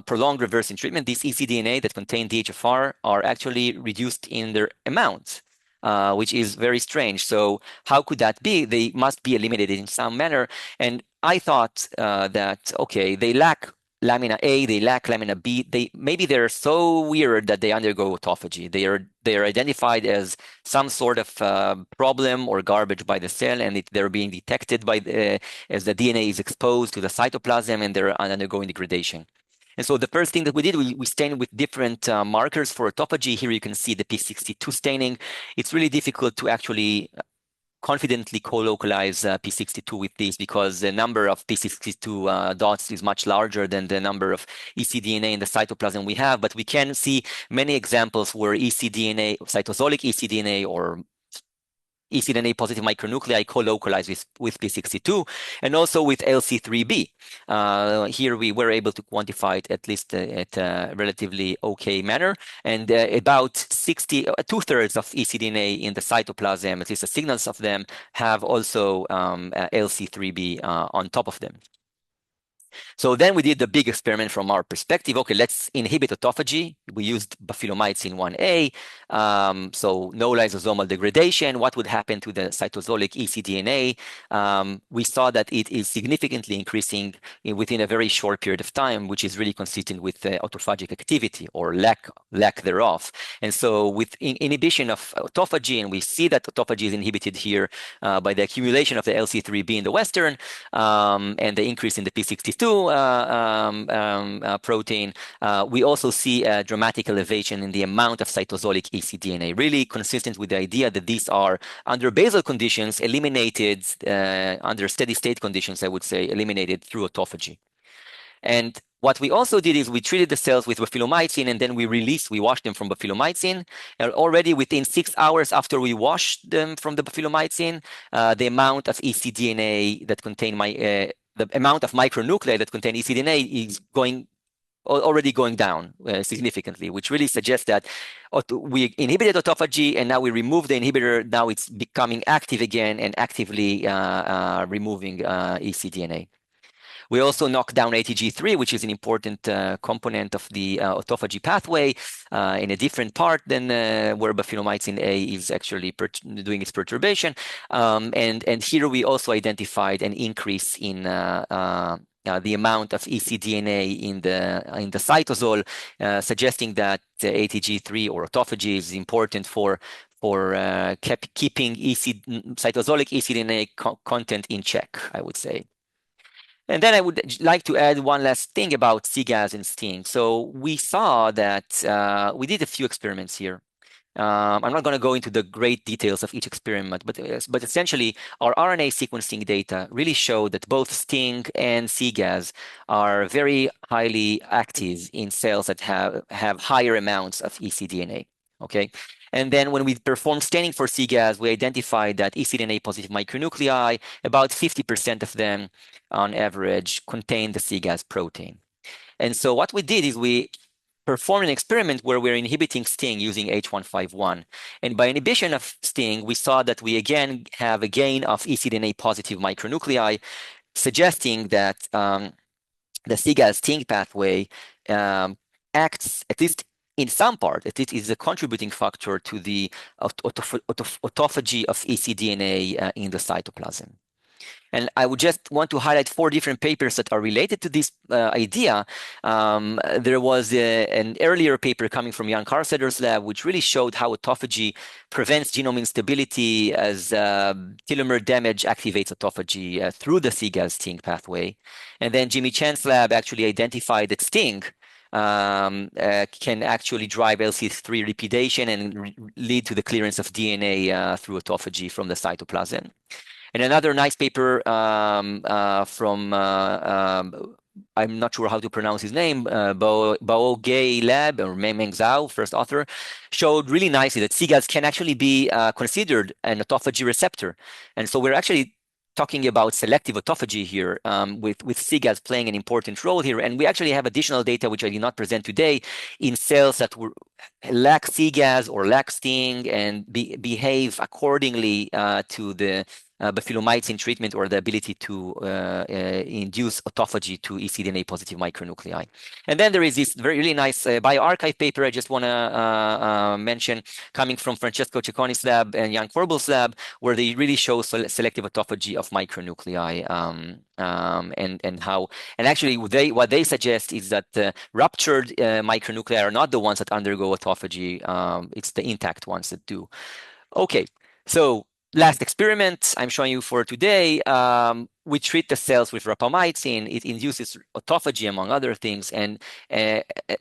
prolonged reversing treatment, these ecDNA that contain DHFR are actually reduced in their amount. Which is very strange. So how could that be? They must be eliminated in some manner. And I thought that, okay, they lack lamina A, they lack lamina B. Maybe they're so weird that they undergo autophagy. They are identified as some sort of problem or garbage by the cell, and they're being detected by as the DNA is exposed to the cytoplasm, and they're undergoing degradation. And so the first thing that we did, we stained with different markers for autophagy. Here you can see the P62 staining. It's really difficult to actually confidently co-localize P62 with these because the number of P62 dots is much larger than the number of ecDNA in the cytoplasm we have. But we can see many examples where ecDNA, cytosolic ecDNA or ecDNA-positive micronuclei co-localize with P62 and also with LC3B. Here we were able to quantify it at least at a relatively okay manner. And about 2/3 of ecDNA in the cytoplasm, at least the signals of them, have also LC3B on top of them. So then we did the big experiment from our perspective. Okay, let's inhibit autophagy. We used baphyllomycin 1A, so no lysosomal degradation. What would happen to the cytosolic ecDNA? We saw that it is significantly increasing within a very short period of time, which is really consistent with autophagic activity or lack thereof. And so with inhibition of autophagy, and we see that autophagy is inhibited here by the accumulation of the LC3B in the western and the increase in the P62 protein, we also see a dramatic elevation in the amount of cytosolic ecDNA, really consistent with the idea that these are, under basal conditions, eliminated, under steady state conditions, I would say, eliminated through autophagy. And what we also did is we treated the cells with baphyllomycin, and then we washed them from baphyllomycin. And already within 6 hours after we washed them from the baphyllomycin, the amount of ecDNA that contain the amount of micronuclei that contain ecDNA is already going down significantly, which really suggests that we inhibited autophagy and now we remove the inhibitor. Now it's becoming active again and actively removing ecDNA. We also knock down ATG3, which is an important component of the autophagy pathway in a different part than where baphyllomycin A is actually doing its perturbation. And here we also identified an increase in the amount of ecDNA in the cytosol, suggesting that ATG3 or autophagy is important for keeping cytosolic ecDNA content in check, I would say. And then I would like to add one last thing about CGAS and STING. So we saw that we did a few experiments here. I'm not going to go into the great details of each experiment, but essentially our RNA sequencing data really showed that both STING and CGAS are very highly active in cells that have higher amounts of ecDNA. Okay. And then when we performed staining for CGAS, we identified that ecDNA-positive micronuclei, about 50% of them on average, contain the CGAS protein. And so what we did is we performed an experiment where we're inhibiting STING using H151. And by inhibition of STING, we saw that we again have a gain of ecDNA-positive micronuclei, suggesting that the CGAS-STING pathway acts, at least in some part, it is a contributing factor to the autophagy of ecDNA in the cytoplasm. And I would just want to highlight 4 different papers that are related to this idea. There was an earlier paper coming from Jan Karseder's lab, which really showed how autophagy prevents genome instability as telomere damage activates autophagy through the CGAS-STING pathway. And then Jimmy Chan's lab actually identified that STING can actually drive LC3 repidation and lead to the clearance of DNA through autophagy from the cytoplasm. And another nice paper from, I'm not sure how to pronounce his name, Bao Gay Lab, or Meng Zhao, first author, showed really nicely that CGAS can actually be considered an autophagy receptor. And so we're actually talking about selective autophagy here, with CGAS playing an important role here. And we actually have additional data, which I did not present today, in cells that lack CGAS or lack STING and behave accordingly to the baphyllomycin treatment or the ability to induce autophagy to ecDNA-positive micronuclei. And then there is this really nice bioarchive paper I just want to mention, coming from Francesco Cecconi's lab and Jan Korbel's lab, where they really show selective autophagy of micronuclei, and actually what they suggest is that ruptured micronuclei are not the ones that undergo autophagy. It's the intact ones that do. Okay, so last experiment I'm showing you for today. We treat the cells with rapamycin. It induces autophagy, among other things. And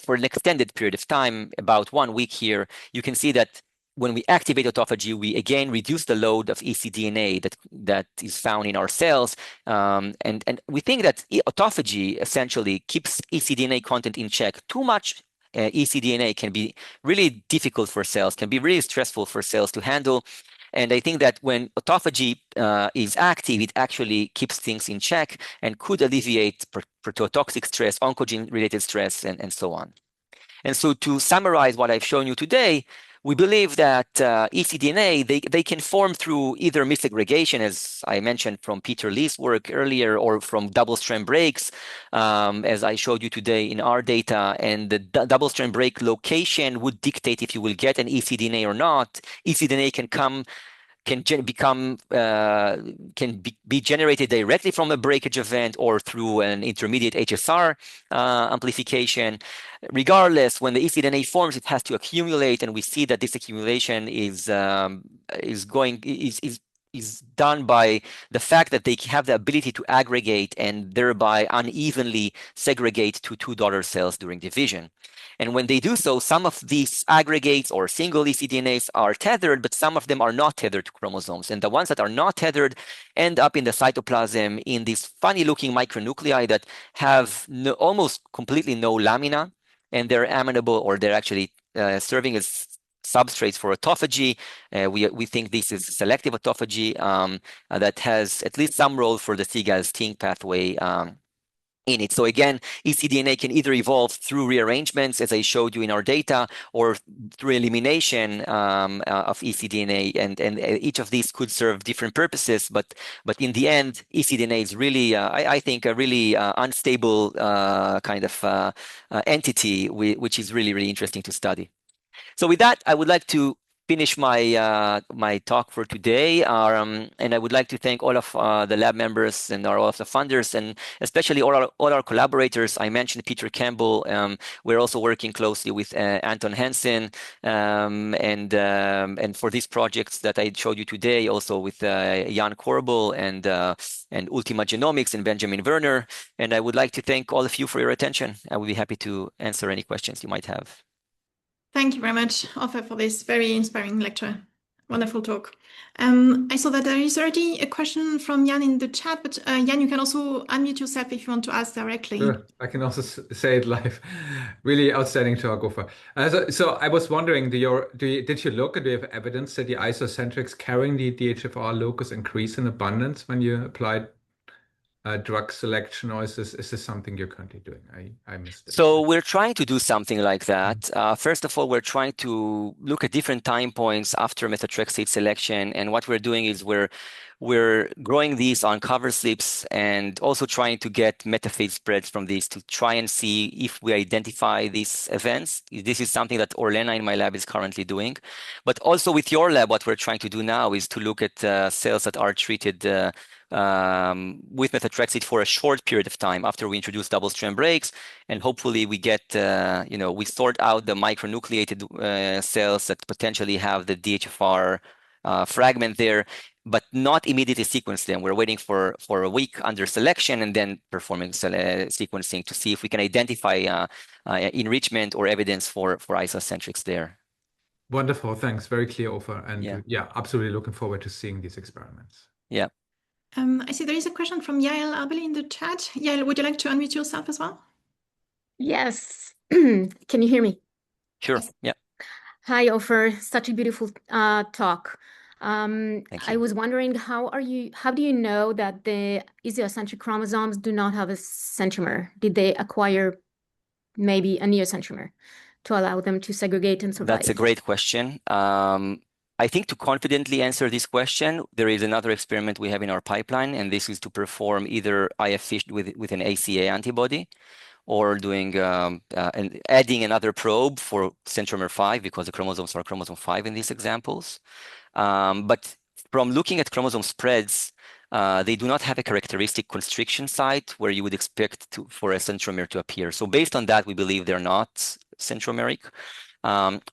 for an extended period of time, about 1 week here, you can see that when we activate autophagy, we again reduce the load of ecDNA that is found in our cells. And we think that autophagy essentially keeps ecDNA content in check. Too much ecDNA can be really difficult for cells, can be really stressful for cells to handle. And I think that when autophagy is active, it actually keeps things in check and could alleviate proteotoxic stress, oncogene-related stress, and so on. And so to summarize what I've shown you today, we believe that ecDNA, they can form through either misaggregation, as I mentioned from Peter Lee's work earlier, or from double-strand breaks, as I showed you today in our data. And the double-strand break location would dictate if you will get an ecDNA or not. ecDNA can be generated directly from a breakage event or through an intermediate HSR amplification. Regardless, when the ecDNA forms, it has to accumulate, and we see that this accumulation is done by the fact that they have the ability to aggregate and thereby unevenly segregate to two daughter cells during division. And when they do so, some of these aggregates or single ecDNAs are tethered, but some of them are not tethered to chromosomes. And the ones that are not tethered end up in the cytoplasm in these funny-looking micronuclei that have almost completely no lamina, and they're amenable, or they're actually serving as substrates for autophagy. We think this is selective autophagy that has at least some role for the CGAS-STING pathway in it. So again, ecDNA can either evolve through rearrangements, as I showed you in our data, or through elimination of ecDNA, and each of these could serve different purposes. But in the end, ecDNA is really, I think, a really unstable kind of entity, which is really, really interesting to study. So with that, I would like to finish my my talk for today, and I would like to thank all of the lab members and all of the funders, and especially all our collaborators. I mentioned Peter Campbell. We're also working closely with Anton Hansen, and for these projects that I showed you today, also with Jan Korbel and Ultima Genomics and Benjamin Werner. And I would like to thank all of you for your attention. I would be happy to answer any questions you might have. Thank you very much, Ofer, for this very inspiring lecture. Wonderful talk. I saw that there is already a question from Jan in the chat, but Jan, you can also unmute yourself if you want to ask directly. Sure, I can also say it live. Really outstanding talk, Ofer. So I was wondering, did you look, do you have evidence that the isocentrics carrying the DHFR locus increase in abundance when you applied drug selection, or is this something you're currently doing? I missed it. So we're trying to do something like that. First of all, we're trying to look at different time points after methotrexate selection, and what we're doing is we're growing these on cover slips and also trying to get metaphase spreads from these to try and see if we identify these events. This is something that Orlena in my lab is currently doing. But also with your lab, what we're trying to do now is to look at cells that are treated with methotrexate for a short period of time after we introduce double-strand breaks, and hopefully we get, we sort out the micronucleated cells that potentially have the DHFR fragment there, but not immediately sequence them. We're waiting for a week under selection and then performing sequencing to see if we can identify enrichment or evidence for isocentrics there. Wonderful, thanks. Very clear, Ofer. And yeah, absolutely looking forward to seeing these experiments. Yeah. I see there is a question from Yael Abeli in the chat. Yael, would you like to unmute yourself as well? Yes. Can you hear me? Sure. Yes. Yeah. Hi, Ofer. Such a beautiful talk. Thank you. I was wondering, how do you know that the isocentric chromosomes do not have a centromer? Did they acquire maybe a neocentromer to allow them to segregate and survive? That's a great question. I think to confidently answer this question, there is another experiment we have in our pipeline, and this is to perform either IF-FISH with an ACA antibody, or doing and adding another probe for centromer 5, because the chromosomes are chromosome 5 in these examples. But from looking at chromosome spreads, they do not have a characteristic constriction site where you would expect for a centromer to appear. So based on that, we believe they're not centromeric.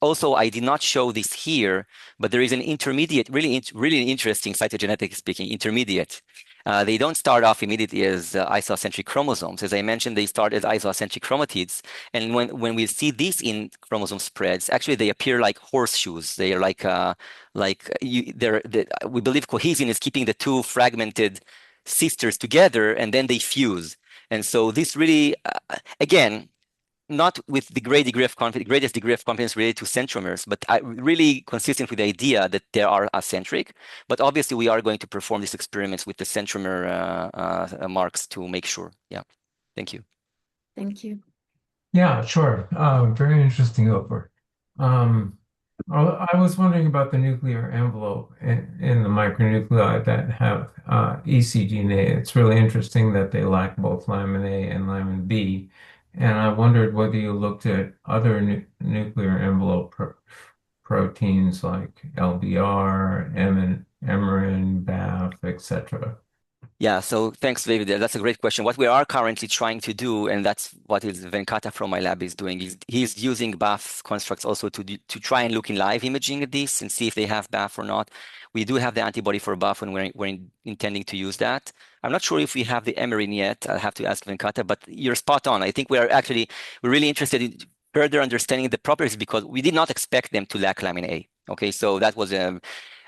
Also, I did not show this here, but there is an intermediate, really interesting, cytogenetically speaking, intermediate. They don't start off immediately as isocentric chromosomes. As I mentioned, they start as isocentric chromatids. And when we see these in chromosome spreads, actually they appear like horseshoes. They are we believe cohesin is keeping the two fragmented sisters together, and then they fuse. And so this really, again, not with the greatest degree of confidence related to centromers, but really consistent with the idea that they are acentric. But obviously, we are going to perform these experiments with the centromer marks to make sure. Yeah. Thank you. Thank you. Yeah, sure. Very interesting, Ofer. I was wondering about the nuclear envelope in the micronuclei that have ecDNA. It's really interesting that they lack both lamina A and lamina B. And I wondered whether you looked at other nuclear envelope proteins like LBR, emerin, BAF, etc. Yeah, so thanks, David. That's a great question. What we are currently trying to do, and that's what Venkata from my lab is doing, is he's using BAF constructs also to try and look in live imaging at this and see if they have BAF or not. We do have the antibody for BAF, and we're intending to use that. I'm not sure if we have the emerin yet. I'll have to ask Venkata, but you're spot on. I think we're really interested in further understanding the properties, because we did not expect them to lack lamina A. Okay, so that was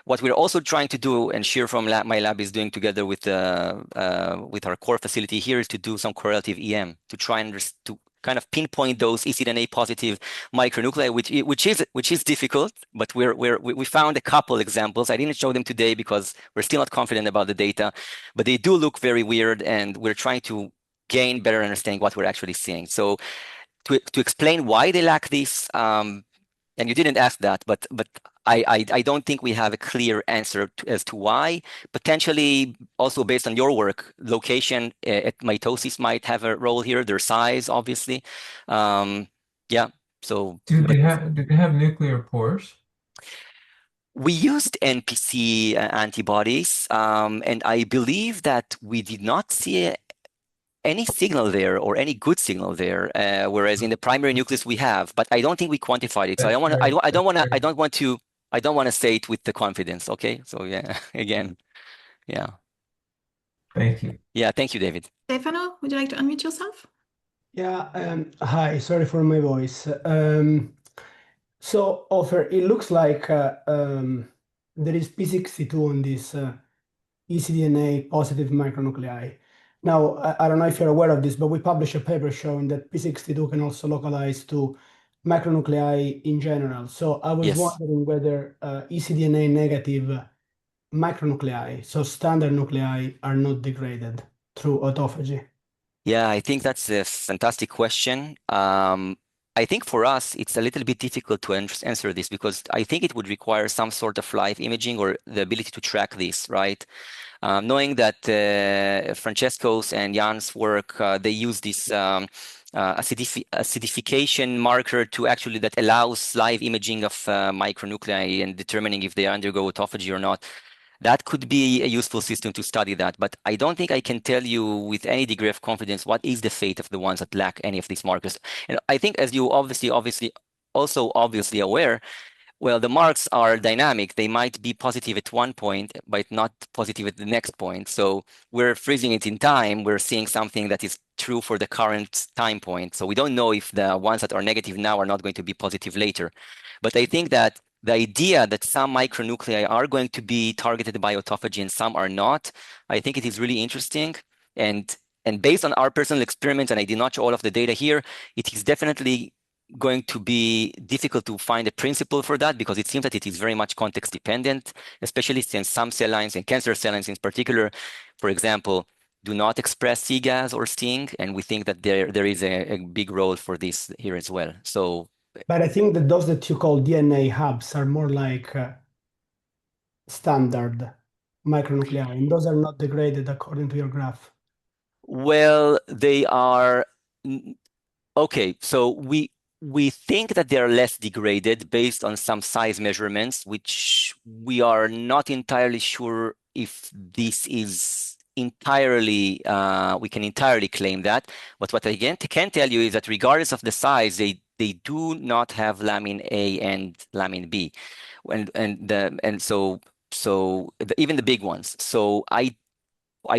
what we're also trying to do, and Shir from my lab is doing together with our core facility here, is to do some correlative EM to try and to kind of pinpoint those ecDNA-positive micronuclei, which is difficult, but we found a couple examples. I didn't show them today because we're still not confident about the data, but they do look very weird, and we're trying to gain better understanding what we're actually seeing. So to explain why they lack this, and you didn't ask that, but I don't think we have a clear answer as to why. Potentially, also based on your work, location at mitosis might have a role here. Their size, obviously. Yeah. So do they have nuclear pores? We used NPC antibodies, and I believe that we did not see any signal there, or any good signal there, whereas in the primary nucleus we have, but I don't think we quantified it. So I don't want to say it with the confidence. Okay, so yeah, again, yeah. Thank you. Yeah, thank you, David. Stefano, would you like to unmute yourself? Yeah. Hi. Sorry for my voice. So, Ofer, it looks like there is p62 on this ecDNA-positive micronuclei. Now, I don't know if you're aware of this, but we published a paper showing that p62 can also localize to macronuclei in general. So I was wondering whether ecDNA negative micronuclei, so standard nuclei, are not degraded. through autophagy? Yeah, I think that's a fantastic question. I think for us, it's a little bit difficult to answer this because I think it would require some sort of live imaging or the ability to track this, right? Knowing that Francesco's and Jan's work, they use this acidification marker to actually that allows live imaging of micronuclei and determining if they undergo autophagy or not. That could be a useful system to study that, but I don't think I can tell you with any degree of confidence what is the fate of the ones that lack any of these markers. And I think, as you obviously aware, well, the marks are dynamic. They might be positive at one point, but not positive at the next point. So we're freezing it in time. We're seeing something that is true for the current time point. So we don't know if the ones that are negative now are not going to be positive later. But I think that the idea that some micronuclei are going to be targeted by autophagy and some are not, I think it is really interesting. And based on our personal experiments, and I did not show all of the data here, it is definitely going to be difficult to find a principle for that because it seems that it is very much context dependent, especially since some cell lines and cancer cell lines in particular, for example, do not express CGAS or STING, and we think that there is a big role for this here as well. So, but I think that those that you call DNA hubs are more like standard micronuclei, and those are not degraded according to your graph. Well, they are okay. So we think that they are less degraded based on some size measurements, which we are not entirely sure if this is entirely, we can entirely claim that. But what I can tell you is that regardless of the size, they do not have lamin A and lamin B, even the big ones. So I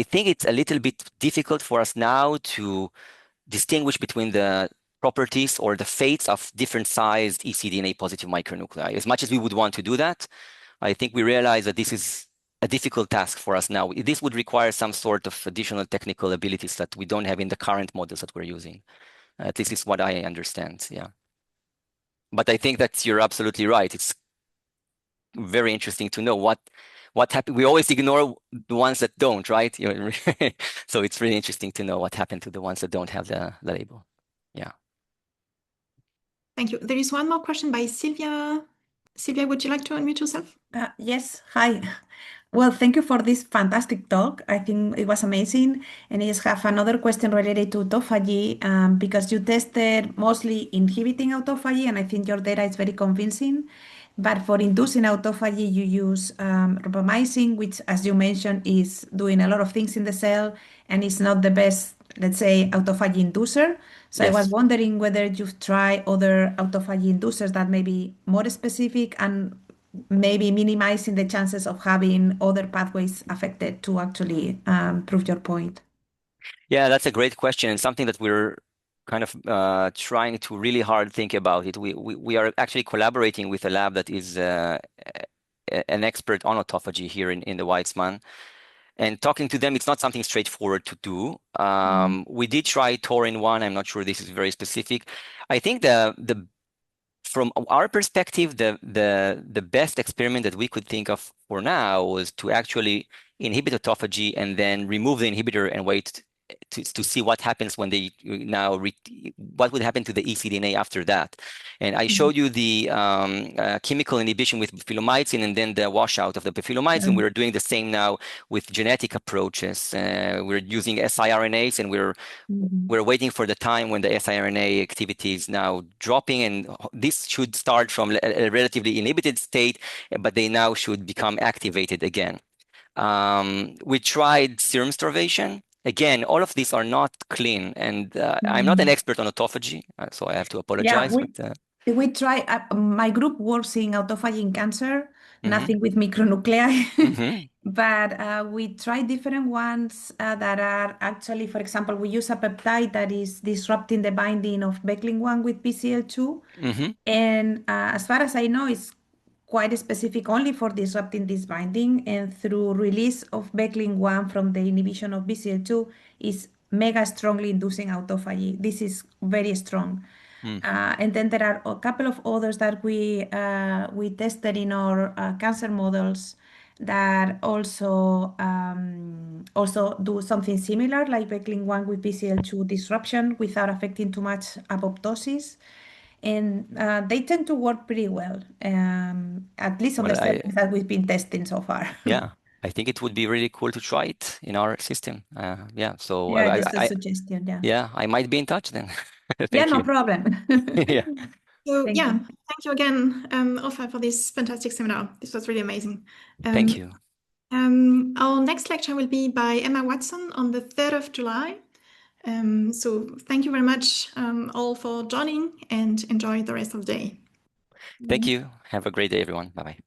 think it's a little bit difficult for us now to distinguish between the properties or the fates of different sized ecDNA-positive micronuclei. As much as we would want to do that, I think we realize that this is a difficult task for us now. This would require some sort of additional technical abilities that we don't have in the current models that we're using. At least it's what I understand, yeah. But I think that you're absolutely right. It's very interesting to know what happened. We always ignore the ones that don't, right? So it's really interesting to know what happened to the ones that don't have the label. Yeah. Thank you. There is one more question by Sylvia. Sylvia, would you like to unmute yourself? Yes. Hi. Well, thank you for this fantastic talk. I think it was amazing. And I just have another question related to autophagy, because you tested mostly inhibiting autophagy, and I think your data is very convincing. But for inducing autophagy, you use rapamycin, which, as you mentioned, is doing a lot of things in the cell and is not the best, let's say, autophagy inducer. So I was wondering whether you've tried other autophagy inducers that may be more specific and maybe minimizing the chances of having other pathways affected to actually prove your point. Yeah, that's a great question and something that we're kind of trying to really hard think about it. We are actually collaborating with a lab that is an expert on autophagy here in the Weizmann. And talking to them, it's not something straightforward to do. We did try Taurin-1. I'm not sure this is very specific. I think from our perspective, the best experiment that we could think of for now was to actually inhibit autophagy and then remove the inhibitor and wait to see what happens when they what would happen to the ecDNA after that. And I showed you the chemical inhibition with bifilomycin and then the washout of the bifilomycin. We're doing the same now with genetic approaches. We're using siRNAs and we're waiting for the time when the siRNA activity is now dropping, and this should start from a relatively inhibited state, but they now should become activated again. We tried serum starvation. Again, all of these are not clean, and I'm not an expert on autophagy, so I have to apologize. Yeah, we try. My group works in autophagy in cancer, nothing with micronuclei, but we try different ones that are actually, for example, we use a peptide that is disrupting the binding of Becklin-1 with BCL2, and as far as I know, it's quite specific only for disrupting this binding, and through release of Becklin-1 from the inhibition of BCL2 is mega strongly inducing autophagy. This is very strong. And then there are a couple of others that we tested in our cancer models that also do something similar, like BECLIN-1 with BCL2 disruption without affecting too much apoptosis. And they tend to work pretty well, at least on the settings that we've been testing so far. Yeah, I think it would be really cool to try it in our system. Yeah, so yeah, just a suggestion. Yeah. Yeah, I might be in touch then. Yeah, Thank no you. problem. Yeah. So Thank yeah, you. thank you again, Ofer, for this fantastic seminar. This was really amazing. Thank you. Our next lecture will be by Emma Watson on the 3rd of July. So thank you very much all for joining, and enjoy the rest of the day. Thank you. Have a great day, everyone. Bye-bye.